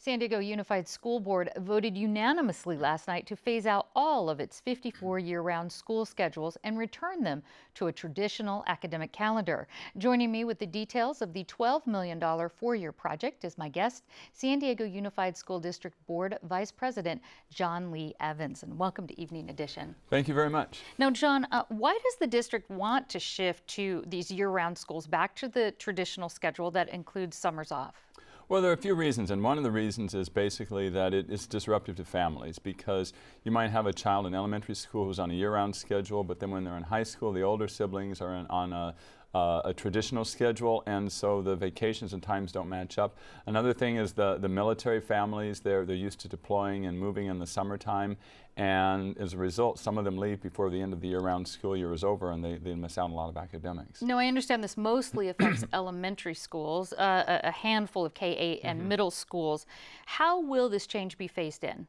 San Diego Unified School Board voted unanimously last night to phase out all of its 54 year-round school schedules and return them to a traditional academic calendar. Joining me with the details of the $12 million four-year project is my guest, San Diego Unified School District Board Vice President John Lee Evans. And welcome to Evening Edition. Thank you very much. Now, John, why does the district want to shift to these year-round schools back to the traditional schedule that includes summers off? Well, there are a few reasons, and one of the reasons is basically that it is disruptive to families, because you might have a child in elementary school who's on a year-round schedule, but then when they're in high school, the older siblings are on a traditional schedule, and so the vacations and times don't match up. Another thing is the military families, they're used to deploying and moving in the summertime, and as a result, some of them leave before the end of the year-round school year is over, and they miss out on a lot of academics. No, I understand this mostly affects elementary schools, a handful of K-8 and middle schools. How will this change be phased in?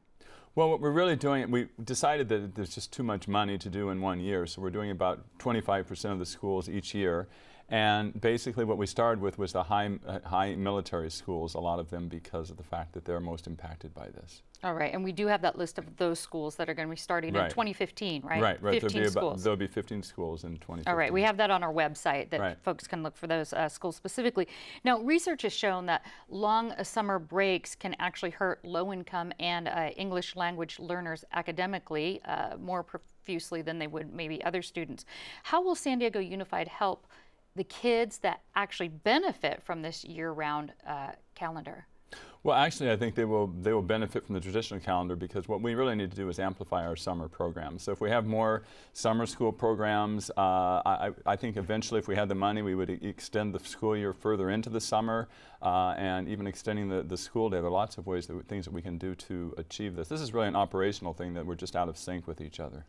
Well, what we're really doing, we decided that there's just too much money to do in 1 year, so we're doing about 25% of the schools each year. And basically what we started with was the high military schools, a lot of them because of the fact that they're most impacted by this. All right, and we do have that list of those schools that are going to be starting in 2015, right? Right. 15 schools. There'll be 15 schools in 2015. All right, we have that on our website that folks can look for those schools specifically. Now, research has shown that long summer breaks can actually hurt low-income and English language learners academically more profusely than they would maybe other students. How will San Diego Unified help the kids that actually benefit from this year-round calendar? Well, actually, I think they will benefit from the traditional calendar, because what we really need to do is amplify our summer programs. So if we have more summer school programs, I think eventually, if we had the money, we would extend the school year further into the summer, and even extending the school day. There are lots of ways, things that we can do to achieve this. This is really an operational thing that we're just out of sync with each other.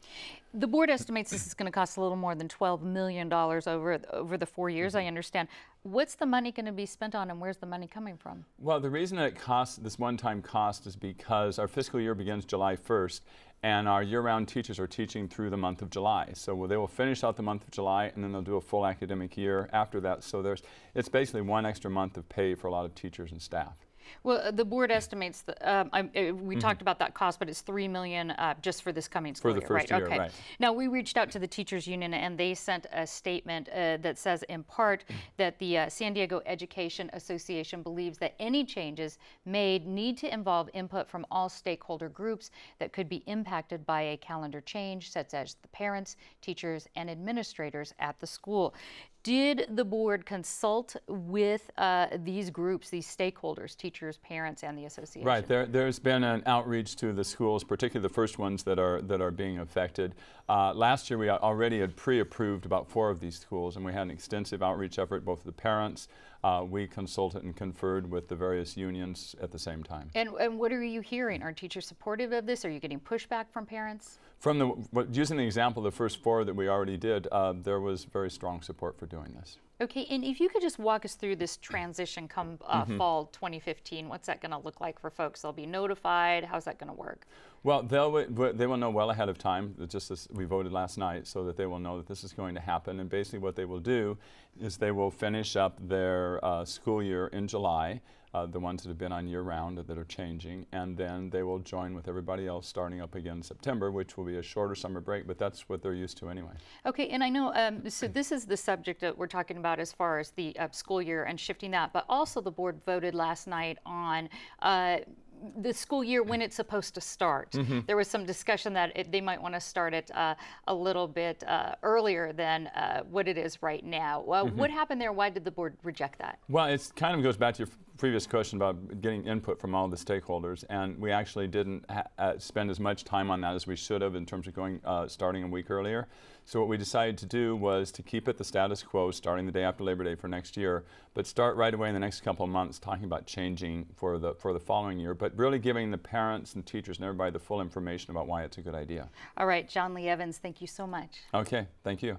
The board estimates this is going to cost a little more than $12 million over the 4 years, I understand. What's the money going to be spent on, and where's the money coming from? Well, the reason that it costs this one-time cost is because our fiscal year begins July 1st, and our year-round teachers are teaching through the month of July. So they will finish out the month of July, and then they'll do a full academic year after that. So it's basically 1 extra month of pay for a lot of teachers and staff. Well, the board estimates that we talked about that cost, but it's $3 million just for this coming school year. For the first year, right. Now, we reached out to the teachers union, and they sent a statement that says, in part, that the San Diego Education Association believes that any changes made need to involve input from all stakeholder groups that could be impacted by a calendar change, such as the parents, teachers, and administrators at the school. Did the board consult with these groups, these stakeholders, teachers, parents, and the association? Right. There's been an outreach to the schools, particularly the first ones that are being affected. Last year, we already had pre-approved about 4 of these schools, and we had an extensive outreach effort, both the parents. We consulted and conferred with the various unions at the same time. And what are you hearing? Are teachers supportive of this? Are you getting pushback from parents? Using the example of the first 4 that we already did, there was very strong support for doing this. Okay, and if you could just walk us through this transition come fall 2015, what's that going to look like for folks? They'll be notified. How's that going to work? Well, they will know well ahead of time, just as we voted last night, so that they will know that this is going to happen. And basically what they will do is they will finish up their school year in July, the ones that have been on year-round that are changing, and then they will join with everybody else starting up again in September, which will be a shorter summer break, but that's what they're used to anyway. Okay, and I know, so this is the subject that we're talking about as far as the school year and shifting that, but also the board voted last night on the school year when it's supposed to start. There was some discussion that they might want to start it a little bit earlier than what it is right now. What happened there? Why did the board reject that? Well, it kind of goes back to your previous question about getting input from all the stakeholders, and we actually didn't spend as much time on that as we should have in terms of starting a week earlier. So what we decided to do was to keep it the status quo, starting the day after Labor Day for next year, but start right away in the next couple of months talking about changing for the following year, but really giving the parents and teachers and everybody the full information about why it's a good idea. All right, John Lee Evans, thank you so much. Okay, thank you.